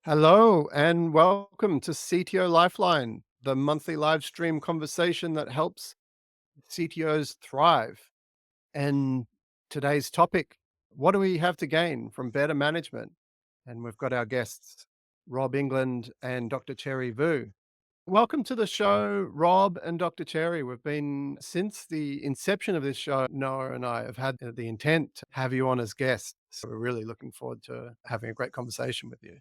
Hello and welcome to CTO LifeLine, the monthly live stream conversation that helps CTOs thrive. And today's topic, what do we have to gain from better management? And we've got our guests, Rob England and Dr. Cherry Vu. Welcome to the show, Rob and Dr. Cherry. We've been, since the inception of this show, Noah and I have had the intent to have you on as guests. So we're really looking forward to having a great conversation with you.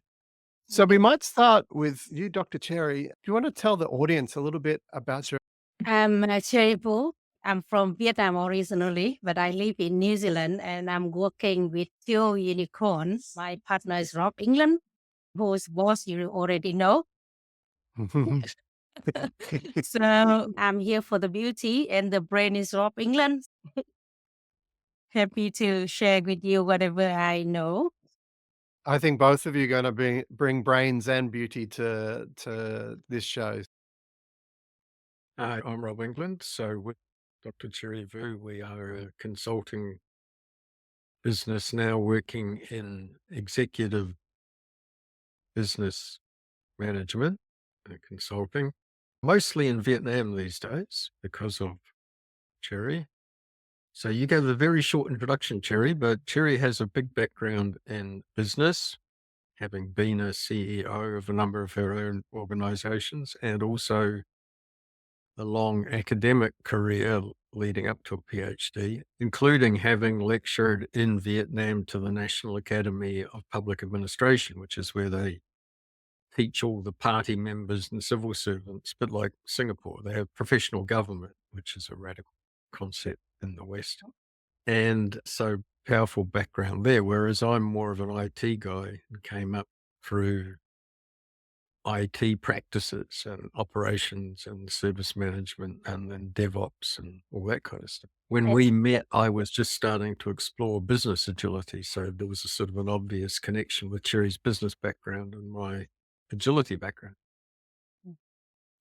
So we might start with you, Dr. Cherry. Do you want to tell the audience a little bit about your I'm Cherry Vu. I'm from Vietnam originally, but I live in New Zealand and I'm working with two unicorns. My partner is Rob England, whose boss you already know. So I'm here for the beauty and the brain is Rob England. Happy to share with you whatever I know. I think both of you are gonna bring brains and beauty to this show. Hi, I'm Rob England. So with Dr. Cherry Vu, we are a consulting business now working in executive business management and consulting, mostly in Vietnam these days because of Cherry. So you gave a very short introduction, Cherry, but Cherry has a big background in business, having been a CEO of a number of her own organizations and also a long academic career leading up to a PhD, including having lectured in Vietnam to the National Academy of Public Administration, which is where they teach all the party members and civil servants, but like Singapore, they have professional government, which is a radical concept in the West. And so powerful background there, whereas I'm more of an IT guy and came up through IT practices and operations and service management and then DevOps and all that kind of stuff. When And, we met, I was just starting to explore business agility. So there was a sort of an obvious connection with Cherry's business background and my agility background.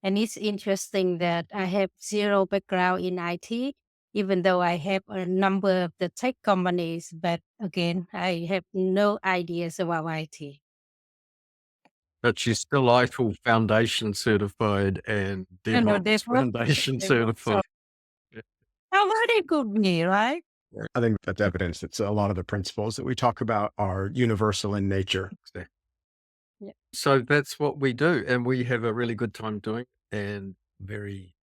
and it's interesting that I have zero background in IT, even though I have a number of the tech companies, but again, I have no ideas about IT. But she's still ITIL Foundation certified and No, no, DevOps DevOps. Foundation DevOps. So certified. how about it could be, right? I think that's evidence that a lot of the principles that we talk about are universal in nature. Yeah. Yeah. So that's what we do. And we have a really good time doing it and very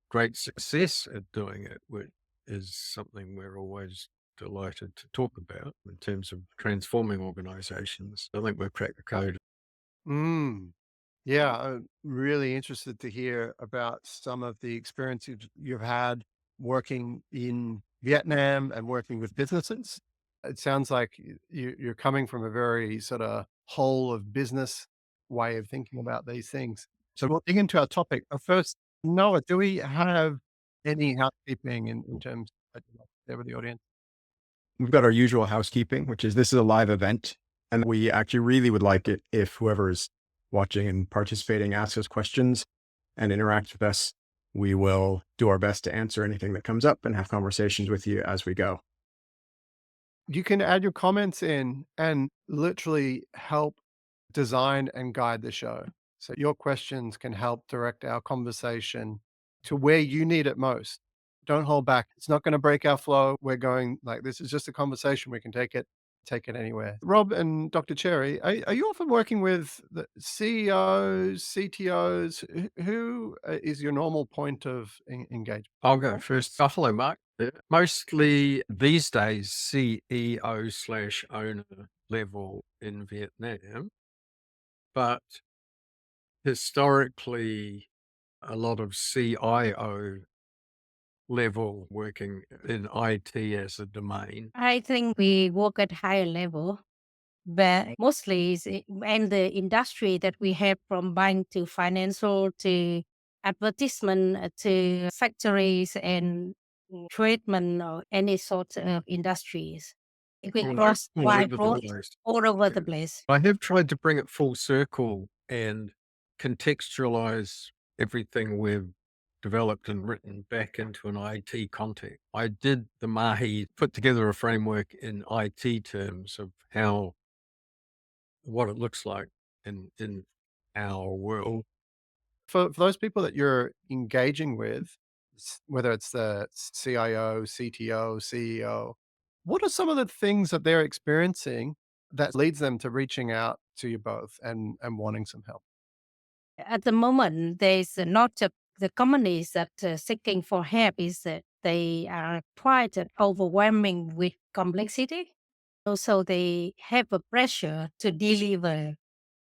great success at doing it, which is something we're always delighted to talk about in terms of transforming organizations. I think we've cracked the code. Mm. Yeah, I'm really interested to hear about some of the experiences you've had working in Vietnam and working with businesses. It sounds like you're coming from a very sort of whole of business way of thinking about these things. So we'll dig into our topic. First, Noah, do we have any housekeeping in terms of there with the audience? We've got our usual housekeeping, which is this is a live event. And we actually really would like it if whoever's watching and participating asks us questions and interacts with us. We will do our best to answer anything that comes up and have conversations with you as we go. You can add your comments in and literally help design and guide the show. So your questions can help direct our conversation to where you need it most. Don't hold back. It's not going to break our flow. We're going like this is just a conversation. We can take it anywhere. Rob and Dr. Cherry, are you often working with the CEOs, CTOs? Who is your normal point of engagement? I'll go first. Hello, Mark. Mostly these days, CEO/owner level in Vietnam, but historically, a lot of CIO level working in IT as a domain. I think we work at higher level, but mostly and the industry that we have from bank to financial to advertisement to factories and treatment or any sort of industries. We cross All wide over the roads place. all over the Yeah. place. I have tried to bring it full circle and contextualize everything we've developed and written back into an IT context. I did the Mahi, put together a framework in IT terms of how what it looks like in our world. For those people that you're engaging with, whether it's the CIO, CTO, CEO, what are some of the things that they're experiencing that leads them to reaching out to you both and wanting some help? At the moment, there's not the companies that seeking for help is that they are quite overwhelming with complexity. Also, they have a pressure to deliver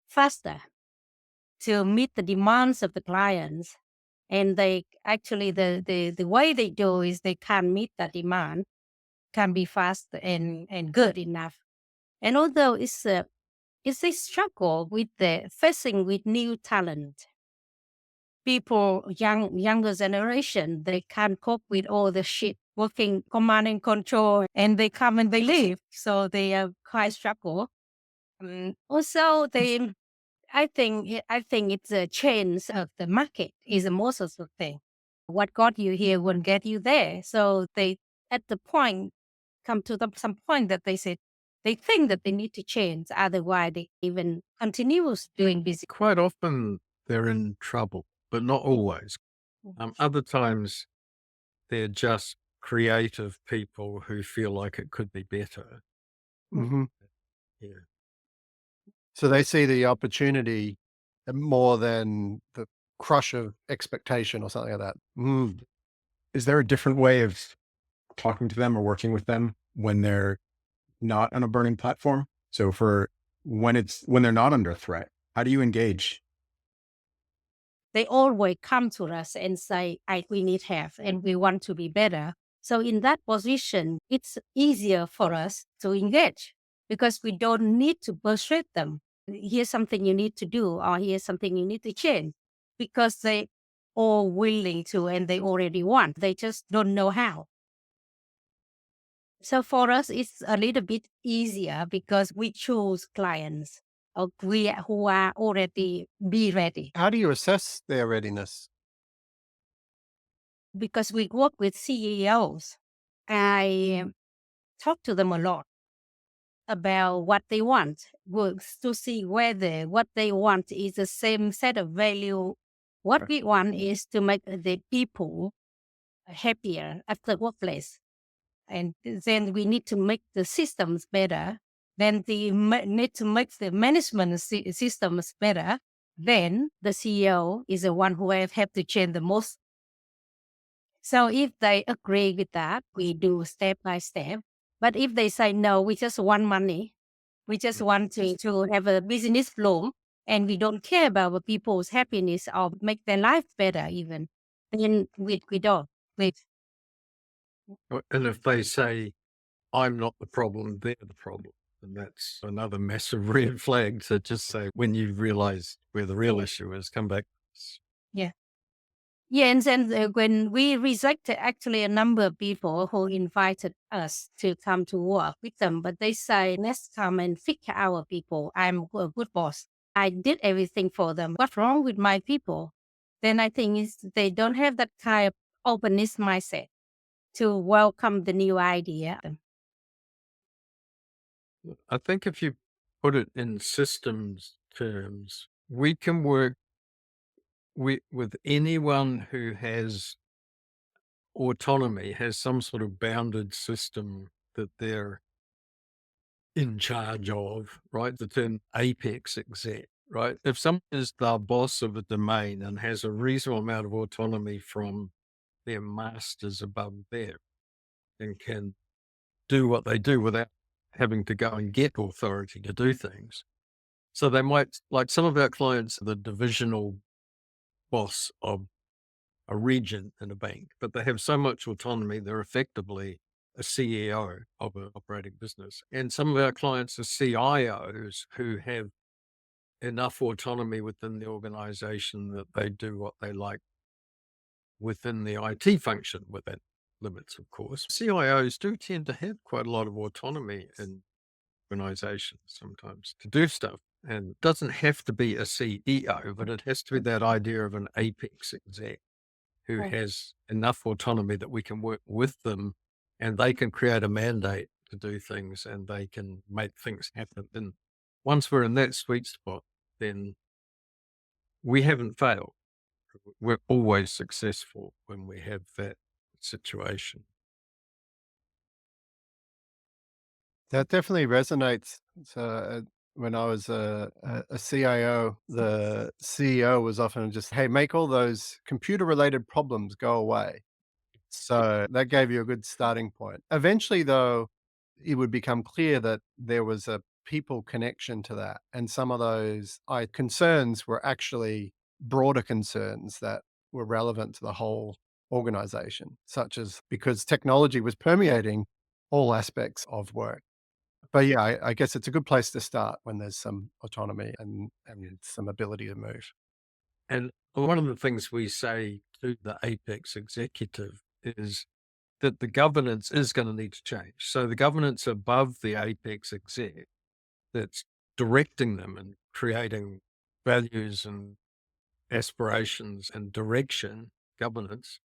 faster to meet the demands of the clients. And they actually, the way they do is they can meet that demand, can be fast and good enough. And although it's a struggle with the facing with new talent, people, younger generation, they can't cope with all the shit working command and control, and they come and they leave. So they are quite struggle. Also, they, I think it's a change of the market is the most of the thing. What got you here won't get you there. So they, at the point, come to some point that they said they think that they need to change. Otherwise, they even continues doing business. Quite often they're in trouble, but not always. Other times they're just creative people who feel like it could be better. Mhm. Yeah. So they see the opportunity more than the crush of expectation or something like that. Is there a different way of talking to them or working with them when they're not on a burning platform? So for when they're not under threat, how do you engage? They always come to us and say, we need help and we want to be better. So in that position, it's easier for us to engage because we don't need to persuade them. Here's something you need to do, or here's something you need to change, because they all willing to and they already want. They just don't know how. So for us, it's a little bit easier because we choose clients who are already be ready. How do you assess their readiness? Because we work with CEOs, I talk to them a lot about what they want, works to see whether what they want is the same set of value. What we want is to make the people happier at the workplace. And then we need to make the systems better. Then the need to make the management systems better. Then the CEO is the one who have to change the most. So if they agree with that, we do step by step. But if they say no, we just want money, we just want to have a business flow, and we don't care about the people's happiness or make their life better even, then we don't. We, And if they say, I'm not the problem, they're the problem. And that's another massive red flag to just say, when you realize where the real issue is, come back. yeah. Yeah, and then when we rejected actually a number of people who invited us to come to work with them, but they say, let's come and fix our people. I'm a good boss. I did everything for them. What's wrong with my people? Then I think they don't have that kind of openness mindset to welcome the new idea. I think if you put it in systems terms, we can work with anyone who has autonomy, has some sort of bounded system that they're in charge of, right? The term apex exec, right? If someone is the boss of a domain and has a reasonable amount of autonomy from their masters above them and can do what they do without having to go and get authority to do things. So they might, like some of our clients, are the divisional boss of a region in a bank, but they have so much autonomy, they're effectively a CEO of an operating business. And some of our clients are CIOs who have enough autonomy within the organization that they do what they like within the IT function, within limits, of course. CIOs do tend to have quite a lot of autonomy in organizations sometimes to do stuff. And it doesn't have to be a CEO, but it has to be that idea of an apex exec who has enough autonomy that we can work with them and they can create a mandate to do things and they can make things happen. And once we're in that sweet spot, then we haven't failed. We're always successful when we have that situation. That definitely resonates. So, when I was a CIO, the CEO was often just, "Hey, make all those computer-related problems go away." So that gave you a good starting point. Eventually, though, it would become clear that there was a people connection to that, and some of those concerns were actually broader concerns that were relevant to the whole organization, such as because technology was permeating all aspects of work. But yeah, I guess it's a good place to start when there's some autonomy and some ability to move. And one of the things we say to the apex executive is that the governance is going to need to change. So the governance above the apex exec that's directing them and creating values and aspirations and direction, governance,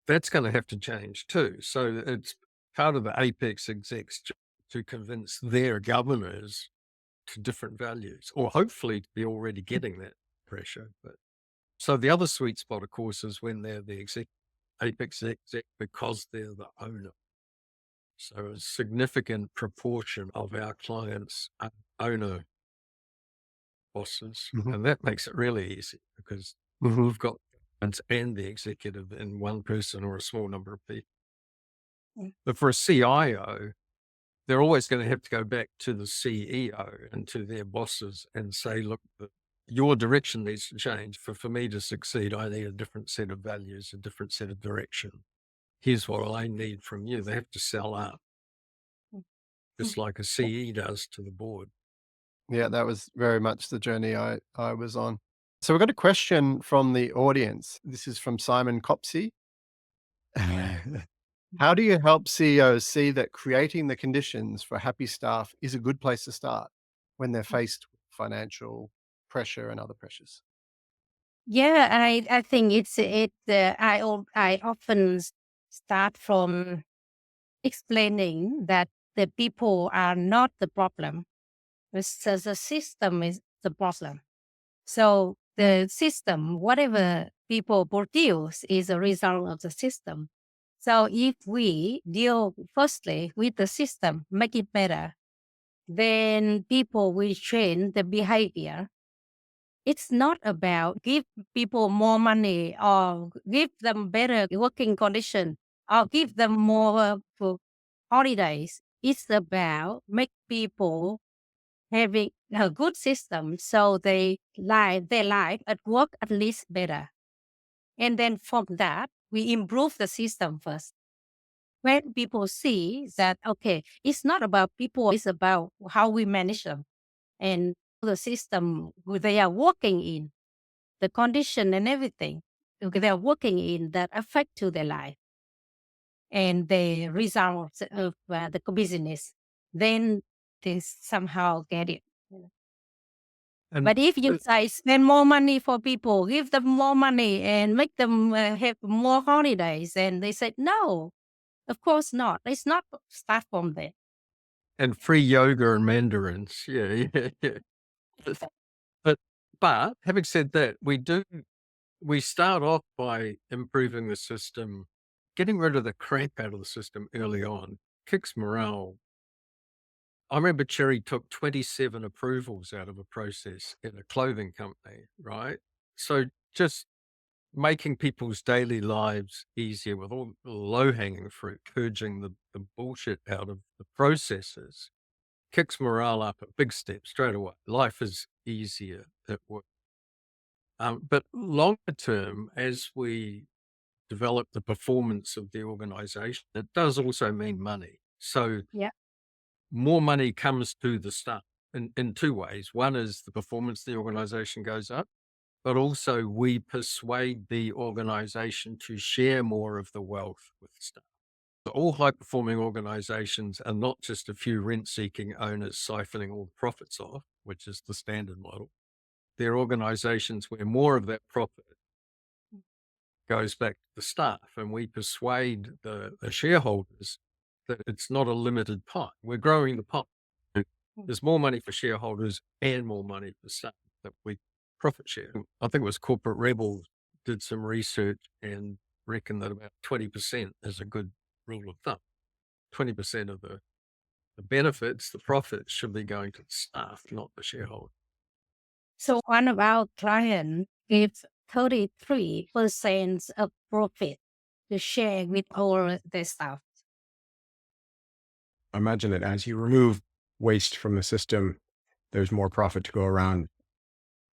that's going to have to change too. So it's part of the apex execs to convince their governors to different values, or hopefully to be already getting that pressure. But so the other sweet spot, of course, is when they're the apex exec because they're the owner. So a significant proportion of our clients are owner bosses, Mhm. and that makes it really easy because Mhm. we've got and the executive in one person or a small number of people. Mm. But for a CIO, they're always going to have to go back to the CEO and to their bosses and say, look, your direction needs to change. For me to succeed, I need a different set of values, a different set of direction. Here's what I need from you. They have to sell up, Mm. just like a CE does to the board. Yeah, that was very much the journey I was on. So we've got a question from the audience. This is from Simon Copsey. How do you help CEOs see that creating the conditions for happy staff is a good place to start when they're faced with financial pressure and other pressures? Yeah, I think I often start from explaining that the people are not the problem. The system is the problem. So the system, whatever people produce, is a result of the system. So if we deal firstly with the system, make it better, then people will change the behavior. It's not about give people more money or give them better working condition or give them more for holidays. It's about make people having a good system so their life at work at least better. And then from that, we improve the system first. When people see that, okay, it's not about people, it's about how we manage them and the system they are working in, the condition and everything they are working in that affect to their life and the results of the business, then they somehow get it. And But if you say spend more money for people, give them more money and make them have more holidays, and they said, no, of course not. It's not start from there. free yoga and mandarins. Yeah, yeah, yeah. But but having said that, we start off by improving the system, getting rid of the crap out of the system early on, kicks morale. I remember Cherry took 27 approvals out of a process in a clothing company, right? So just making people's daily lives easier with all the low hanging fruit, purging the bullshit out of the processes, kicks morale up a big step straight away. Life is easier at work. But longer term, as we develop the performance of the organization, it does also mean money. So Yeah. more money comes to the staff in two ways. One is the performance of the organization goes up, but also we persuade the organization to share more of the wealth with staff. So all high performing organizations are not just a few rent seeking owners siphoning all the profits off, which is the standard model. They're organizations where more of that profit goes back to the staff, and we persuade the shareholders that it's not a limited pot. We're growing the pot. There's more money for shareholders and more money for staff. that we profit share. I think it was Corporate Rebel did some research and reckoned that about 20% is a good rule of thumb. 20% of the benefits, the profits should be going to the staff, not the shareholder. So one of our clients gives 33% of profit to share with all their staff. I imagine that as you remove waste from the system, there's more profit to go around.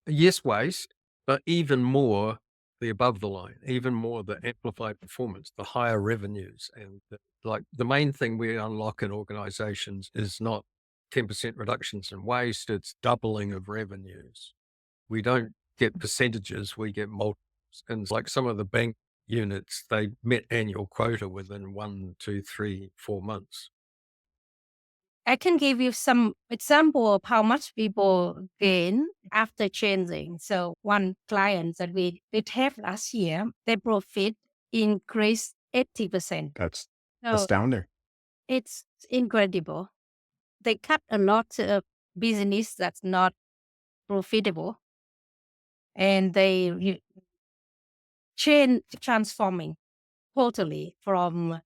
Yes, waste, but even more the above the line, even more the amplified performance, the higher revenues. And the main thing we unlock in organizations is not 10% reductions in waste, it's doubling of revenues. We don't get percentages, we get multiples. And like some of the bank units, they met annual quota within 1, 2, 3, 4 months. I can give you some example of how much people gain after changing. So one client that we did have last year, their profit increased 80%. That's So astounding. it's incredible. They cut a lot of business that's not profitable, and they transforming totally from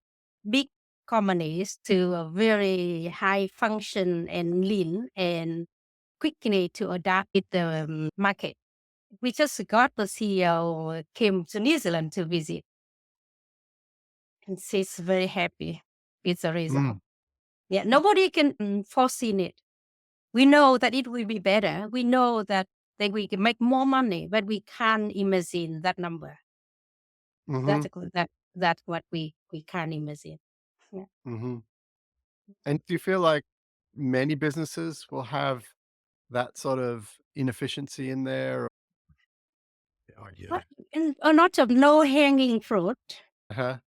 big companies to a very high function and lean and quickly to adapt with the market. We just got the CEO came to New Zealand to visit, and she's very happy with the result. Yeah, nobody can foresee it. We know that it will be better. We know that we can make more money, but we can't imagine that number. Mm-hmm. That's what we can't imagine. Yeah. Mm-hmm. And do you feel like many businesses will have that sort of inefficiency in there? Oh, yeah. But a lot of low hanging fruit. Uh-huh.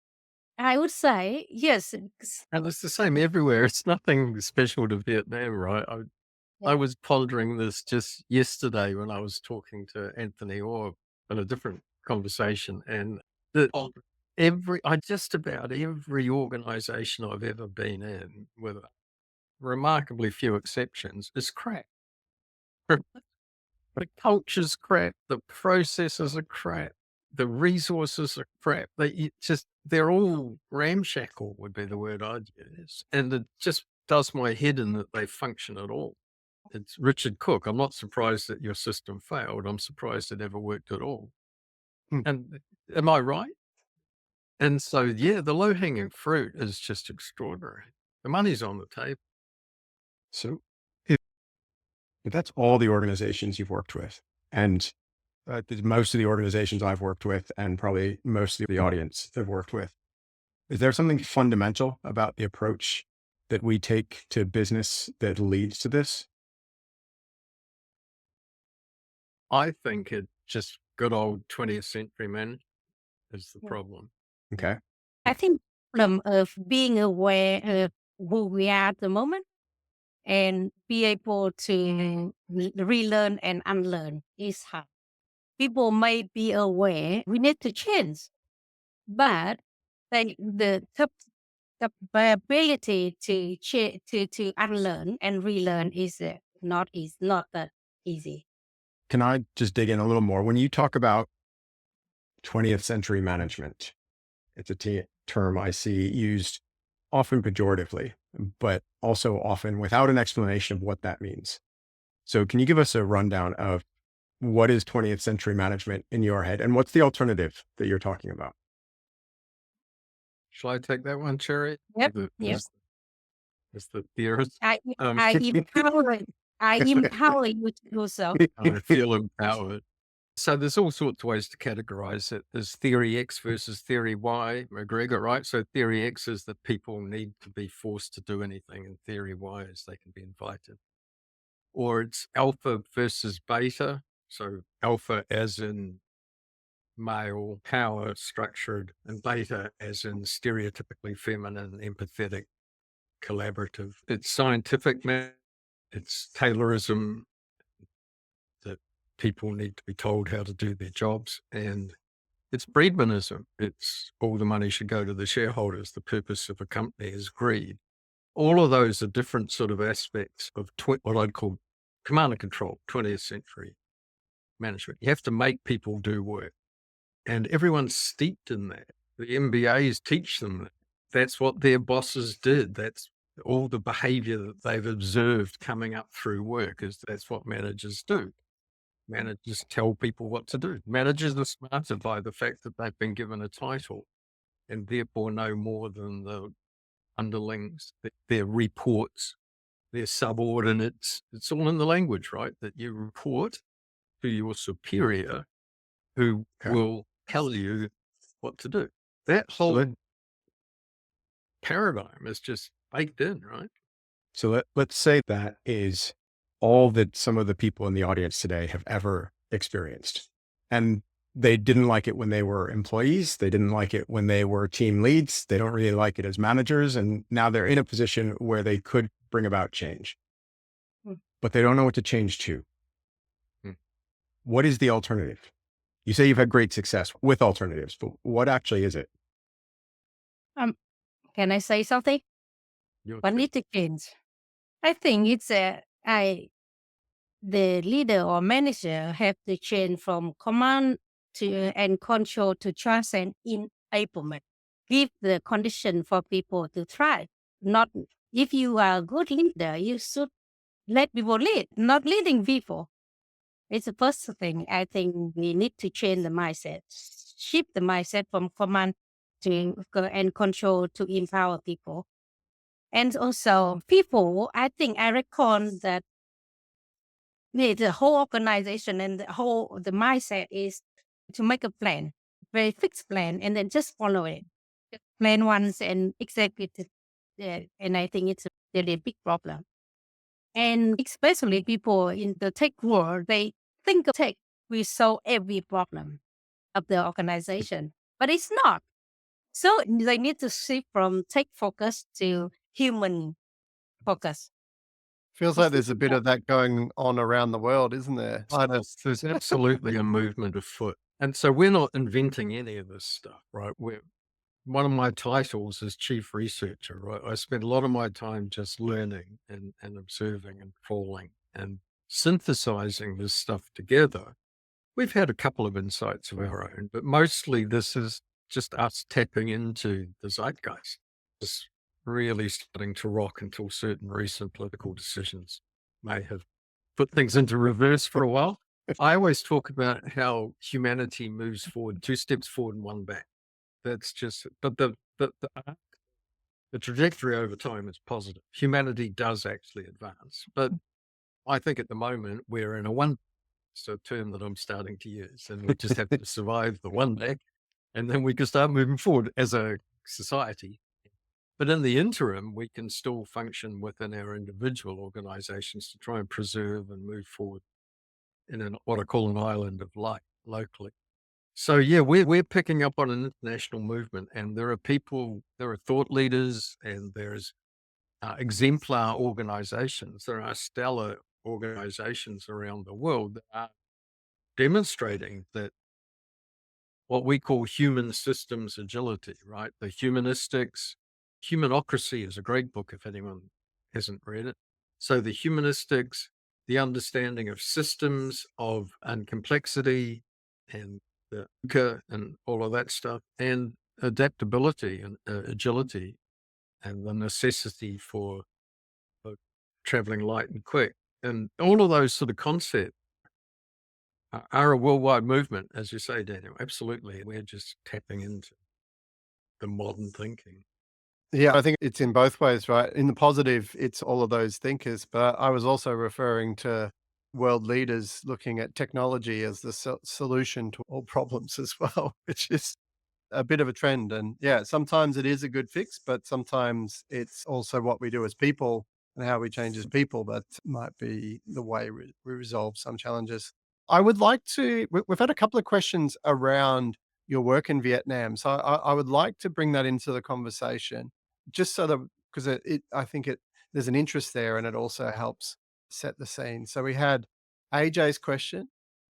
I would say yes. And it's the same everywhere. It's nothing special to Vietnam, right? I Yeah. was pondering this just yesterday when I was talking to Anthony Orr in a different conversation, and just about every organization I've ever been in, with remarkably few exceptions, is crap. The culture's crap, the processes are crap, the resources are crap. They're all ramshackle would be the word I'd use. And it just does my head in that they function at all. It's Richard Cook. I'm not surprised that your system failed. I'm surprised it ever worked at all. Hmm. And am I right? And so, yeah, the low hanging fruit is just extraordinary. The money's on the table. So but that's all the organizations you've worked with. And most of the organizations I've worked with, and probably most of the audience I've worked with. Is there something fundamental about the approach that we take to business that leads to this? I think it just good old 20th century management is the Yeah. problem. Okay. I think problem of being aware of who we are at the moment and be able to relearn and unlearn is hard. People may be aware we need to change, but the ability to unlearn and relearn is not that easy. Can I just dig in a little more? When you talk about 20th century management, it's a term I see used often pejoratively, but also often without an explanation of what that means. So can you give us a rundown of what is 20th century management in your head, and what's the alternative that you're talking about? Shall I take that one, Cherry? Yep. Yep. As the theorist. I Um, empower you to do so. I feel empowered. So there's all sorts of ways to categorize it. There's theory X versus theory Y, McGregor, right? So theory X is that people need to be forced to do anything, and theory Y is they can be invited. Or it's alpha versus beta. So alpha as in male, power structured, and beta as in stereotypically feminine, empathetic, collaborative. It's scientific, it's Taylorism, that people need to be told how to do their jobs. And it's Breedmanism. It's all the money should go to the shareholders. The purpose of a company is greed. All of those are different sort of aspects of what I'd call command and control, 20th century. management. You have to make people do work. And everyone's steeped in that. The MBAs teach them that. That's what their bosses did. That's all the behavior that they've observed coming up through work is that's what managers do. Managers tell people what to do. Managers are smarted by the fact that they've been given a title and therefore know more than the underlings, their reports, their subordinates. It's all in the language, right? That you report to your superior who will tell you what to do. That whole paradigm is just baked in, right? So let's say that is all that some of the people in the audience today have ever experienced. And they didn't like it when they were employees. They didn't like it when they were team leads. They don't really like it as managers. And now they're in a position where they could bring about change, but they don't know what to change to. What is the alternative? You say you've had great success with alternatives, but what actually is it? Can I say something? What need to change? I think it's the leader or manager have to change from command to and control to trust and enablement. Give the condition for people to thrive. Not if you are a good leader, you should let people lead, not leading people. It's the first thing I think we need to change the mindset, shift the mindset from command to and control to empower people. And also people, I think I reckon that the whole organization and the mindset is to make a plan, very fixed plan, and then just follow it. Just plan once and execute it. And I think it's a really big problem. And especially people in the tech world, they think of tech will solve every problem of the organization, but it's not. So they need to shift from tech focus to human focus. Feels like there's a bit of that going on around the world, isn't there? There's absolutely a movement afoot. And so we're not inventing any of this stuff, right? One of my titles is chief researcher, right? I spend a lot of my time just learning and observing and falling and synthesizing this stuff together. We've had a couple of insights of our own, but mostly this is just us tapping into the zeitgeist. It's really starting to rock until certain recent political decisions may have put things into reverse for a while. I always talk about how humanity moves forward, 2 steps forward and 1 back. That's just, but the trajectory over time is positive. Humanity does actually advance, but I think at the moment we're in a one. It's a term that I'm starting to use, and we just have to survive the 1 back, and then we can start moving forward as a society. But in the interim, we can still function within our individual organizations to try and preserve and move forward in what I call an island of light locally. So yeah, we're picking up on an international movement, and there are thought leaders, and there's exemplar organizations. There are stellar organizations around the world that are demonstrating that what we call human systems agility, right? The Humanocracy is a great book if anyone hasn't read it. So the humanistics, the understanding of systems and complexity and and all of that stuff, and adaptability and agility and the necessity for traveling light and quick. And all of those sort of concepts are a worldwide movement, as you say, Daniel. Absolutely. We're just tapping into the modern thinking. Yeah, I think it's in both ways, right? In the positive, it's all of those thinkers, but I was also referring to world leaders looking at technology as the solution to all problems as well, which is a bit of a trend. And yeah, sometimes it is a good fix, but sometimes it's also what we do as people and how we change as people that might be the way we resolve some challenges. I would like to, we've had a couple of questions around your work in Vietnam. So I would like to bring that into the conversation just so that, because I think there's an interest there and it also helps set the scene. So we had AJ's question,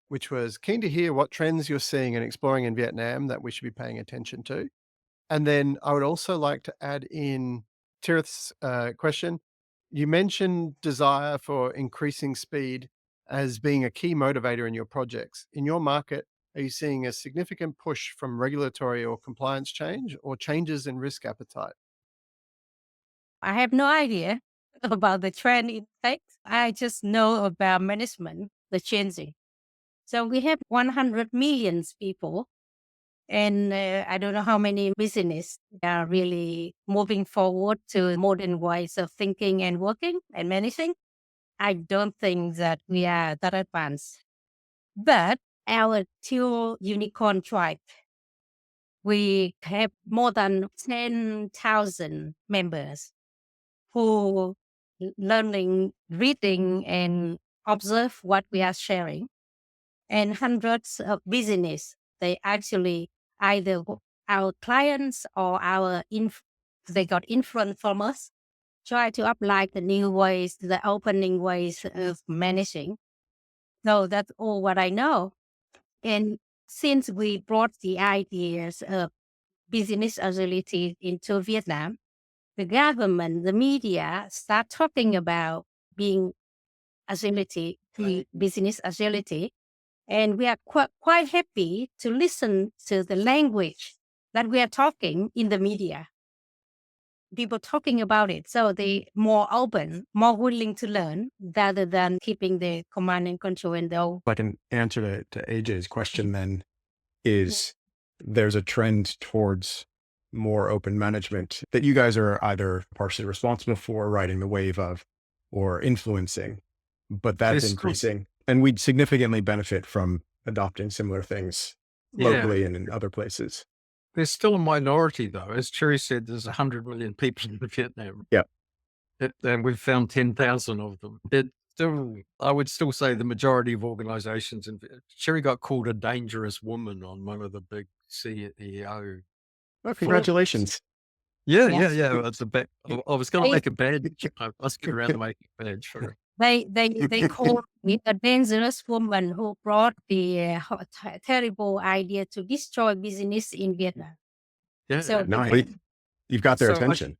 which was keen to hear what trends you're seeing and exploring in Vietnam that we should be paying attention to. And then I would also like to add in Tirith's question. You mentioned desire for increasing speed as being a key motivator in your projects. In your market, are you seeing a significant push from regulatory or compliance change or changes in risk appetite? I have no idea about the trend in tech. I just know about management, the changing. So we have 100 million people, and I don't know how many business are really moving forward to modern ways of thinking and working and managing. I don't think that we are that advanced. But our two unicorn tribe, we have more than 10,000 members who learning, reading, and observe what we are sharing. And hundreds of business, they actually either our clients or they got influence from us, try to apply the new ways, the opening ways of managing. So that's all what I know. And since we brought the ideas of business agility into Vietnam, the government, the media start talking about being agility, business agility. And we are quite happy to listen to the language that we are talking in the media. People talking about it. So they more open, more willing to learn rather than keeping the command and control and the Like an answer to AJ's question then is there's a trend towards more open management that you guys are either partially responsible for, riding the wave of, or influencing, but that's There's still, increasing. And we'd significantly benefit from adopting similar things yeah, locally and in other places. there's still a minority though. As Cherry said, there's 100 million people in Vietnam. Yeah. And we've found 10,000 of them. I would still say the majority of organizations, and Cherry got called a dangerous woman on one of the big CEO. Oh, congratulations. Yeah, Yes. It's I was going to make a badge. I was getting around to make a badge for her. They called me a dangerous woman who brought the terrible idea to destroy business in Vietnam. Yeah. So Nice. You've got their So attention.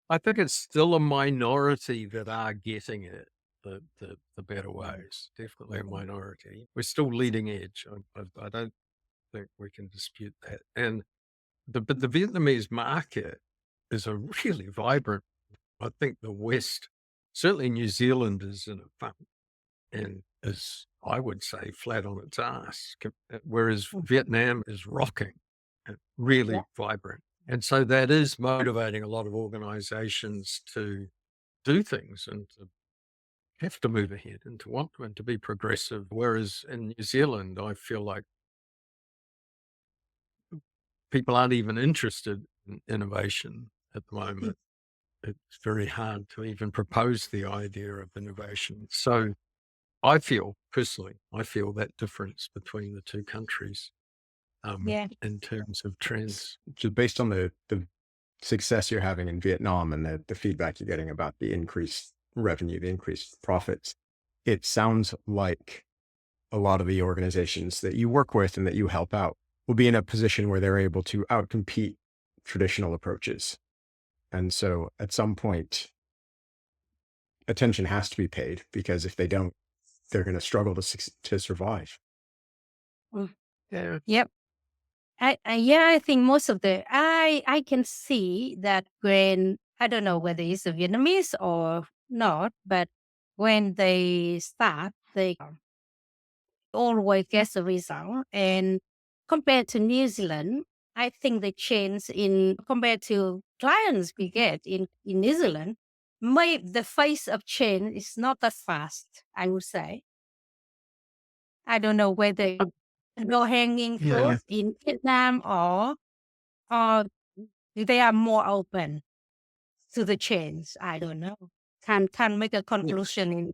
I think it's still a minority that are getting it the better ways. Definitely a minority. We're still leading edge. I don't think we can dispute that. And but the Vietnamese market is a really vibrant. I think the West, certainly New Zealand, is in a funk and is, I would say, flat on its ass, whereas Vietnam is rocking and really vibrant. And so that is motivating a lot of organizations to do things and to have to move ahead and to want to and to be progressive. Whereas in New Zealand, I feel like people aren't even interested in innovation at the moment. It's very hard to even propose the idea of innovation. So I feel that difference between the two countries in terms of trends. Just based on the success you're having in Vietnam and the feedback you're getting about the increased revenue, the increased profits, it sounds like a lot of the organizations that you work with and that you help out will be in a position where they're able to outcompete traditional approaches. And so at some point, attention has to be paid, because if they don't, they're going to struggle to survive. Yeah. Yep. I think most of I can see that when, I don't know whether it's a Vietnamese or not, but when they start, they always get the result. And compared to New Zealand, I think the change compared to clients we get in New Zealand, the phase of change is not that fast, I would say. I don't know whether low hanging fruit in Vietnam or they are more open to the change. I don't know. Can't make a conclusion.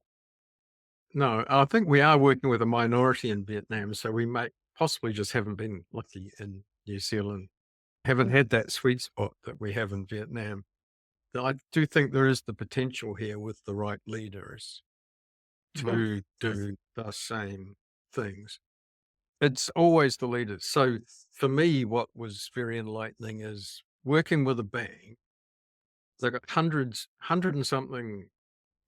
No, I think we are working with a minority in Vietnam, so we possibly just haven't been lucky in New Zealand. Haven't had that sweet spot that we have in Vietnam. I do think there is the potential here with the right leaders to do the same things. It's always the leaders. So for me, what was very enlightening is working with a bank. They've got hundred and something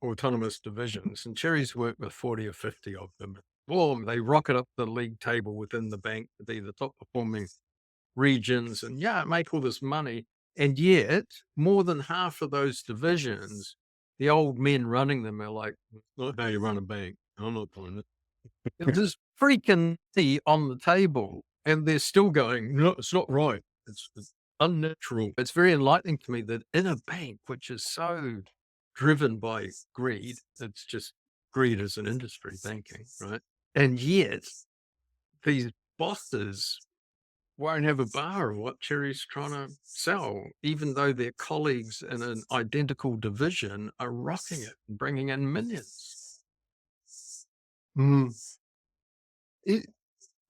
autonomous divisions, and Cherry's worked with 40 or 50 of them. Boom, they rocket up the league table within the bank to be the top performing regions and make all this money. And yet, more than half of those divisions, the old men running them are like, not how you run a bank. I'm not doing it. There's freaking tea on the table, and they're still going, no, it's not right. It's unnatural. It's very enlightening to me that in a bank, which is so driven by greed, it's just greed as an industry, banking, right? And yet, these bosses won't have a bar of what Cherry's trying to sell, even though their colleagues in an identical division are rocking it and bringing in millions. Mm.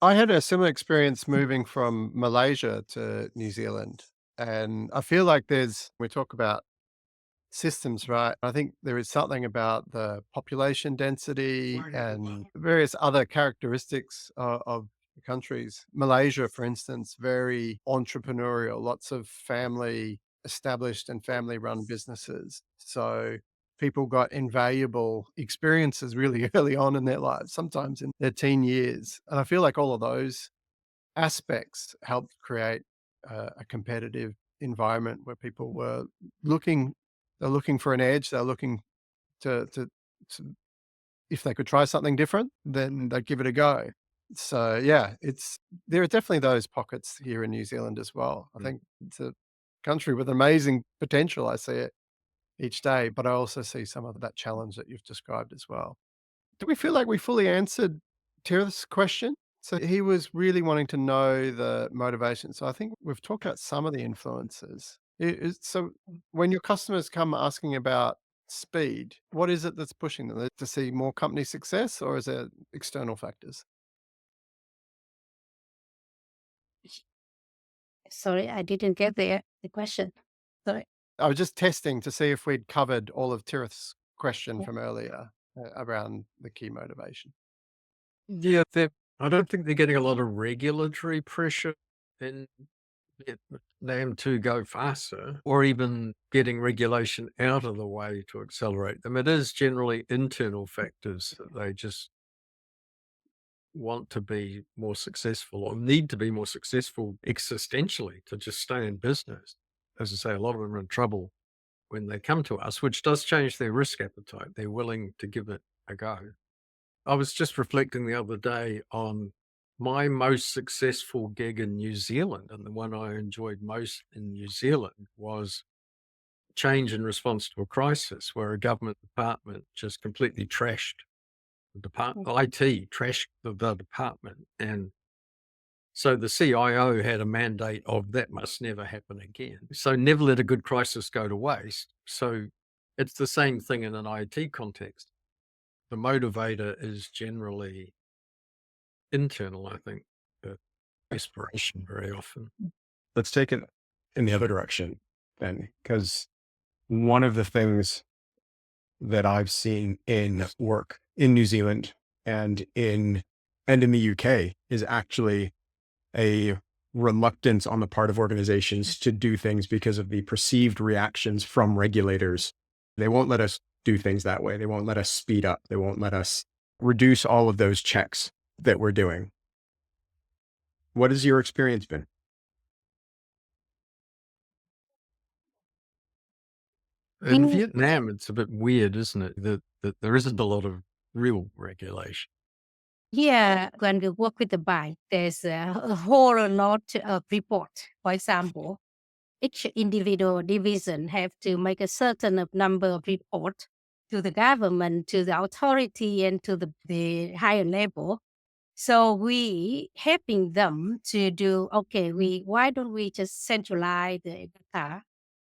I had a similar experience moving from Malaysia to New Zealand. And I feel like we talk about systems, right? I think there is something about the population density and various other characteristics of the countries. Malaysia, for instance, very entrepreneurial, lots of family established and family run businesses. So people got invaluable experiences really early on in their lives, sometimes in their teen years. And I feel like all of those aspects helped create a competitive environment where people were looking they're looking for an edge. They're looking to if they could try something different, then they'd give it a go. So yeah, there are definitely those pockets here in New Zealand as well. I think it's a country with amazing potential. I see it each day, but I also see some of that challenge that you've described as well. Do we feel like we fully answered Tira's question? So he was really wanting to know the motivation. So I think we've talked about some of the influences. So when your customers come asking about speed, what is it that's pushing them to see more company success, or is it external factors? Sorry, I didn't get the question. Sorry. I was just testing to see if we'd covered all of Tira's question Yeah. from earlier around the key motivation. Yeah, I don't think they're getting a lot of regulatory pressure in them to go faster or even getting regulation out of the way to accelerate them. It is generally internal factors that they just want to be more successful or need to be more successful existentially to just stay in business. As I say, a lot of them are in trouble when they come to us, which does change their risk appetite. They're willing to give it a go. I was just reflecting the other day on my most successful gig in New Zealand, and the one I enjoyed most in New Zealand was change in response to a crisis where a government department just completely trashed the department, IT trashed the department. And so the CIO had a mandate of that must never happen again. So never let a good crisis go to waste. So it's the same thing in an IT context. The motivator is generally internal, I think, the aspiration very often. Let's take it in the other direction then, because one of the things that I've seen in work in New Zealand and in the UK is actually a reluctance on the part of organizations to do things because of the perceived reactions from regulators. They won't let us do things that way. They won't let us speed up. They won't let us reduce all of those checks that we're doing. What has your experience been? In Vietnam, it's a bit weird, isn't it? That there isn't a lot of real regulation. Yeah, when we work with the bank, there's a whole lot of report. For example, each individual division have to make a certain number of report to the government, to the authority, and to the higher level. So we helping them to do, okay, why don't we just centralize the data?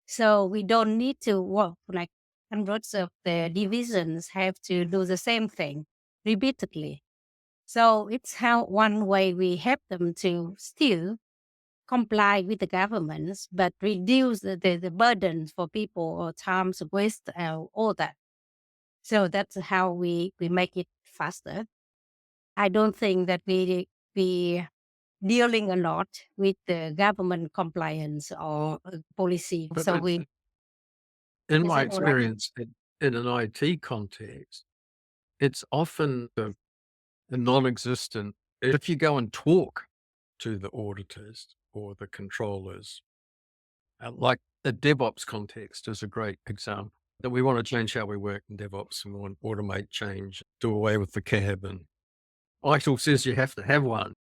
So we don't need to work like hundreds of the divisions have to do the same thing repeatedly. So it's how one way we help them to still comply with the governments, but reduce the burdens for people or times waste, all that. So that's how we make it faster. I don't think that we dealing a lot with the government compliance or policy. But So we in is my it all right? experience, in an IT context, it's often a non-existent. If you go and talk to the auditors or the controllers, like the DevOps context is a great example. That we want to change how we work in DevOps and we want to automate change, do away with the cab. And ITIL says you have to have one.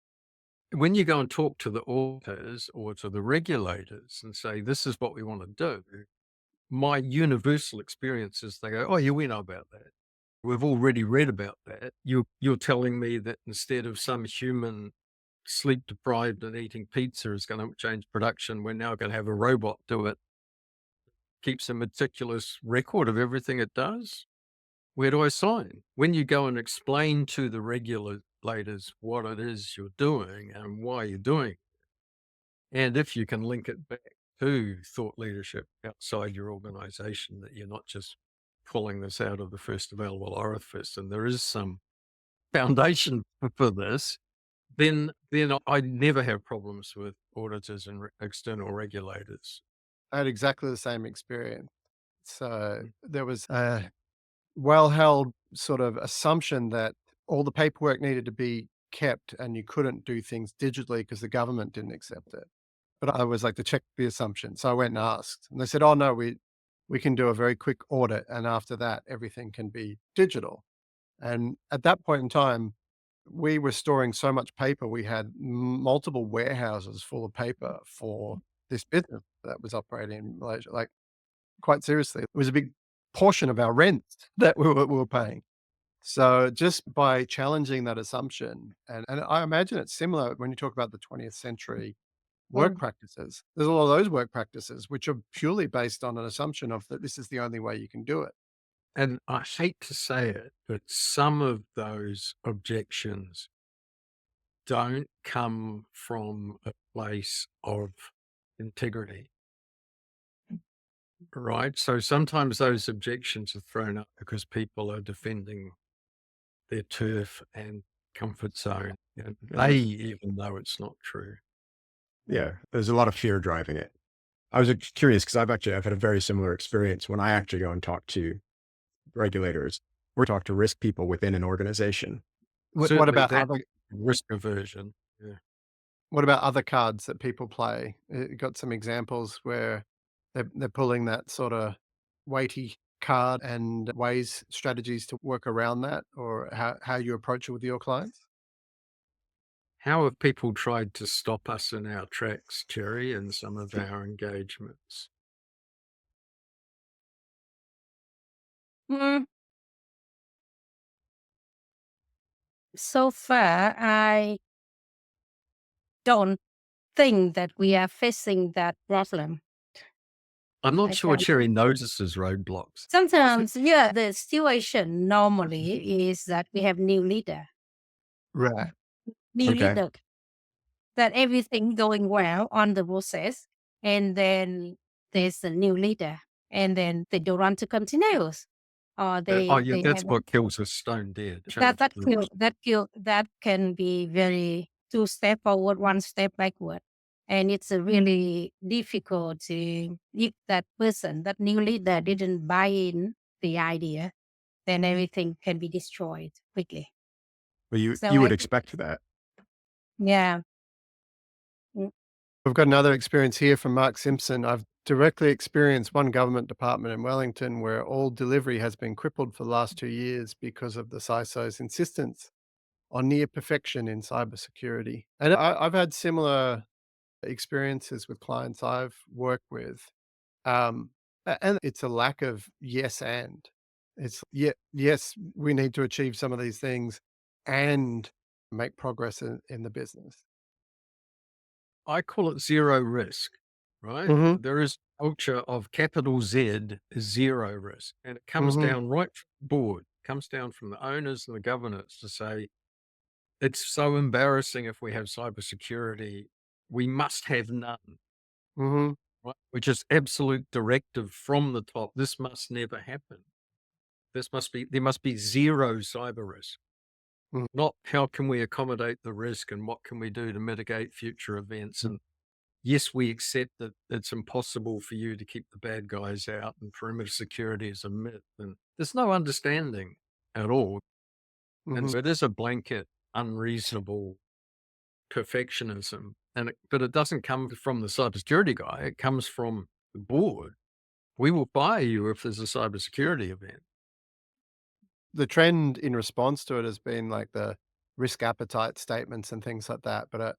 When you go and talk to the auditors or to the regulators and say, this is what we want to do, my universal experience is they go, oh, yeah, we know about that. We've already read about that. You're telling me that instead of some human sleep deprived and eating pizza is going to change production, we're now going to have a robot do it, keeps a meticulous record of everything it does. Where do I sign? When you go and explain to the regulators what it is you're doing and why you're doing it, and if you can link it back to thought leadership outside your organization, that you're not just pulling this out of the first available orifice, and there is some foundation for this, then I never have problems with auditors and external regulators. I had exactly the same experience. So there was a well-held sort of assumption that all the paperwork needed to be kept and you couldn't do things digitally because the government didn't accept it. But I was like to check the assumption. So I went and asked, and they said, "Oh no, we can do a very quick audit, and after that, everything can be digital." And at that point in time, we were storing so much paper. We had multiple warehouses full of paper for this business that was operating in Malaysia. Like quite seriously, it was a big portion of our rent that we were paying. So just by challenging that assumption, and I imagine it's similar when you talk about the 20th century work Mm. practices. There's a lot of those work practices which are purely based on an assumption of that this is the only way you can do it. And I hate to say it, but some of those objections don't come from a place of integrity, right? So sometimes those objections are thrown up because people are defending their turf and comfort zone, and they even know it's not true. Yeah, there's a lot of fear driving it. I was curious because I've had a very similar experience when I actually go and talk to regulators or talk to risk people within an organization. What Certainly about that other risk aversion. Yeah. what about other cards that people play? You got some examples where they're pulling that sorta weighty card and ways strategies to work around that or how you approach it with your clients? How have people tried to stop us in our tracks, Jerry, in some of our engagements? Mm, so far, I don't think that we are facing that problem. I'm not I sure don't. Cherry notices roadblocks. Sometimes, yeah, the situation normally is that we have new leader, Right. new Okay. leader, that everything going well on the process, and then there's a new leader, and then they don't want to continue, or Oh, yeah, they that's have what kills us stone dead. Change the that can be very 2 step forward, 1 step backward. And it's a really difficult to, if that person, that new leader didn't buy in the idea, then everything can be destroyed quickly. Well, So you would expect that. yeah. Mm. We've got another experience here from Mark Simpson. I've directly experienced one government department in Wellington where all delivery has been crippled for the last 2 years because of the CISO's insistence on near perfection in cybersecurity. And I've had similar experiences with clients I've worked with. And it's a lack of yes and. It's yes, we need to achieve some of these things and make progress in the business. I call it zero risk, right? Mhm, There is culture of capital Z, zero risk. And it comes mhm, down right from the board, comes down from the owners and the governance to say, it's so embarrassing if we have cybersecurity. We must have none, mhm. right? Which is absolute directive from the top. This must never happen. There must be zero cyber risk. Mm. Not how can we accommodate the risk and what can we do to mitigate future events. And yes, we accept that it's impossible for you to keep the bad guys out and perimeter security is a myth. And there's no understanding at all. And Mhm. so it is a blanket, unreasonable perfectionism. But it doesn't come from the cybersecurity guy. It comes from the board. We will fire you if there's a cybersecurity event. The trend in response to it has been like the risk appetite statements and things like that, but,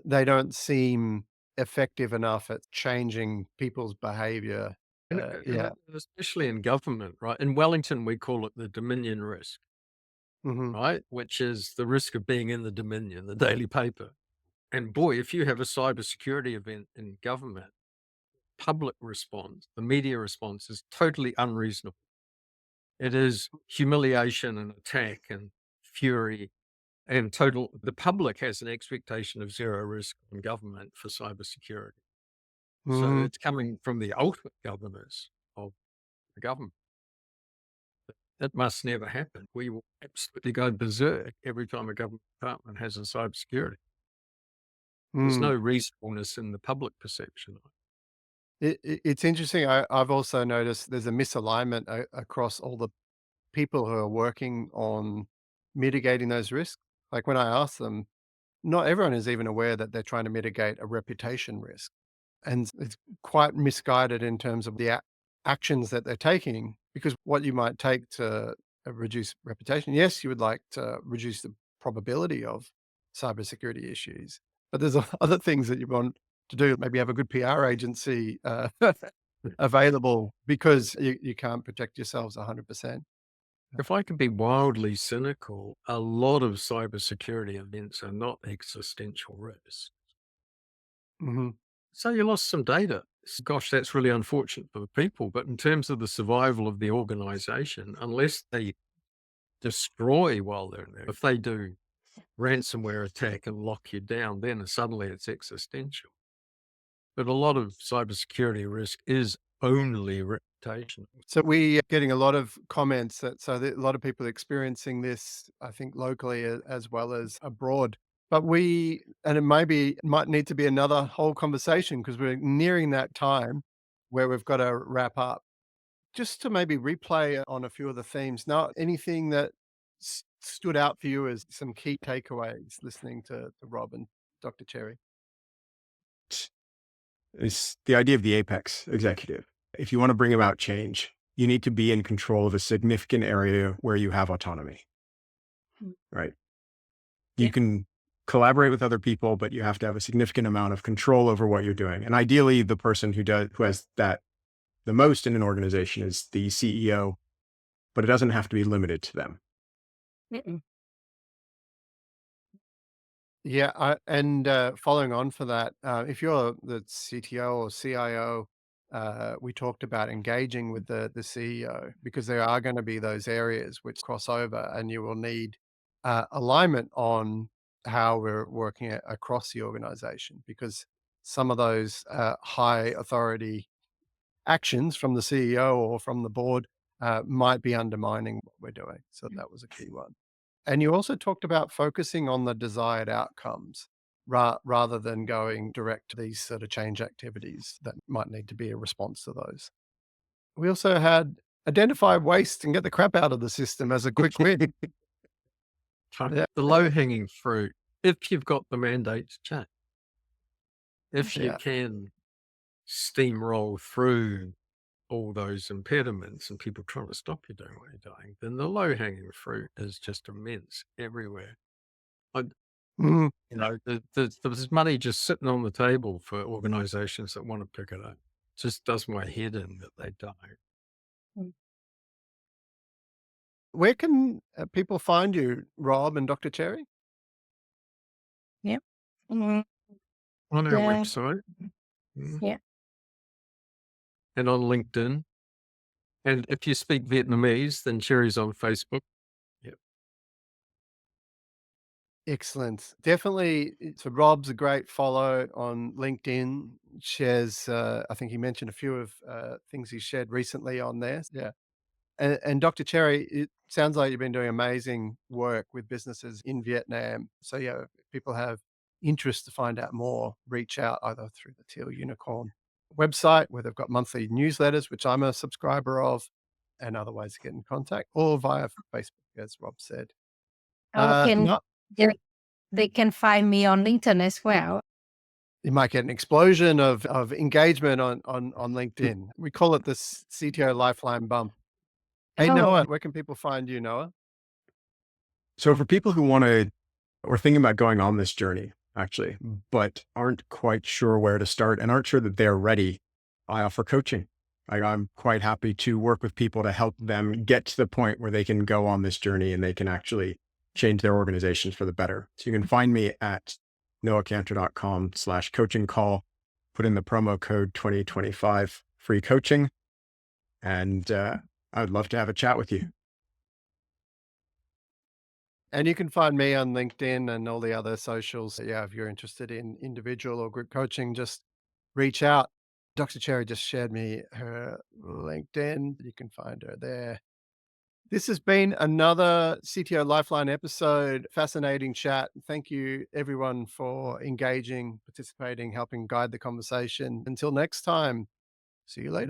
they don't seem effective enough at changing people's behavior. Yeah. Especially in government, right? In Wellington, we call it the Dominion risk, Mhm. right? Which is the risk of being in the Dominion, the daily paper. And boy, if you have a cybersecurity event in government, public response, the media response is totally unreasonable. It is humiliation and attack and fury and total. The public has an expectation of zero risk on government for cybersecurity. So Mhm. it's coming from the ultimate governors of the government. That must never happen. We will absolutely go berserk every time a government department has a cybersecurity. There's Mm. no reasonableness in the public perception. It's interesting. I've also noticed there's a misalignment across all the people who are working on mitigating those risks. Like when I ask them, not everyone is even aware that they're trying to mitigate a reputation risk. And it's quite misguided in terms of the actions that they're taking, because what you might take to reduce reputation, yes, you would like to reduce the probability of cybersecurity issues, but there's other things that you want to do. Maybe have a good PR agency available because you can't protect yourselves 100%. If I can be wildly cynical, a lot of cybersecurity events are not existential risks. Hmm. So you lost some data. Gosh, that's really unfortunate for the people. But in terms of the survival of the organization, unless they destroy while they're there, if they do ransomware attack and lock you down, then suddenly it's existential. But a lot of cybersecurity risk is only reputational. So we are getting a lot of comments that a lot of people are experiencing this, I think locally as well as abroad. But and it might need to be another whole conversation because we're nearing that time where we've got to wrap up. Just to maybe replay on a few of the themes. Now, anything that stood out for you as some key takeaways listening to Rob and Dr. Cherry? Is the idea of the apex executive. If you want to bring about change, you need to be in control of a significant area where you have autonomy, Mm. right? You Yeah. can collaborate with other people, but you have to have a significant amount of control over what you're doing. And ideally, the person who has that the most in an organization is the CEO, but it doesn't have to be limited to them. Mm-mm. Yeah, following on for that, if you're the CTO or CIO, we talked about engaging with the CEO because there are going to be those areas which cross over, and you will need alignment on how we're working across the organization because some of those high authority actions from the CEO or from the board might be undermining what we're doing. So that was a key one. And you also talked about focusing on the desired outcomes rather than going direct to these sort of change activities that might need to be a response to those. We also had identify waste and get the crap out of the system as a quick win. Yeah, The low hanging fruit, if you've got the mandate to change, if you yeah. can steamroll through all those impediments and people trying to stop you doing what you're doing, then the low hanging fruit is just immense everywhere. I, Mhm. there's money just sitting on the table for organizations that want to pick it up. Just does my head in that they don't. Mm. Where can people find you, Rob and Dr. Cherry? Yeah. Mm. On our Yeah. website, mm, Yeah. and on LinkedIn. And if you speak Vietnamese, then Cherry's on Facebook. Yep. Excellent. Definitely. So Rob's a great follow on LinkedIn. Shares, I think he mentioned a few of things he shared recently on there. Yeah. And Dr. Cherry, it sounds like you've been doing amazing work with businesses in Vietnam. So yeah, if people have interest to find out more, reach out either through the Teal Unicorn website where they've got monthly newsletters, which I'm a subscriber of, and other ways to get in contact, or via Facebook, as Rob said. Or No, they can find me on LinkedIn as well. you might get an explosion of engagement on LinkedIn. We call it the CTO Lifeline bump. Hey, Oh, Noah, where can people find you, Noah? So for people who we're thinking about going on this journey, actually, but aren't quite sure where to start and aren't sure that they're ready, I offer coaching. I'm quite happy to work with people to help them get to the point where they can go on this journey and they can actually change their organizations for the better. So you can find me at noahcantor.com/coaching call, put in the promo code 2025 free coaching. And I would love to have a chat with you. And you can find me on LinkedIn and all the other socials. Yeah, if you're interested in individual or group coaching, just reach out. Dr. Cherry just shared me her LinkedIn. You can find her there. This has been another CTO Lifeline episode. Fascinating chat. Thank you, everyone, for engaging, participating, helping guide the conversation. Until next time, see you later.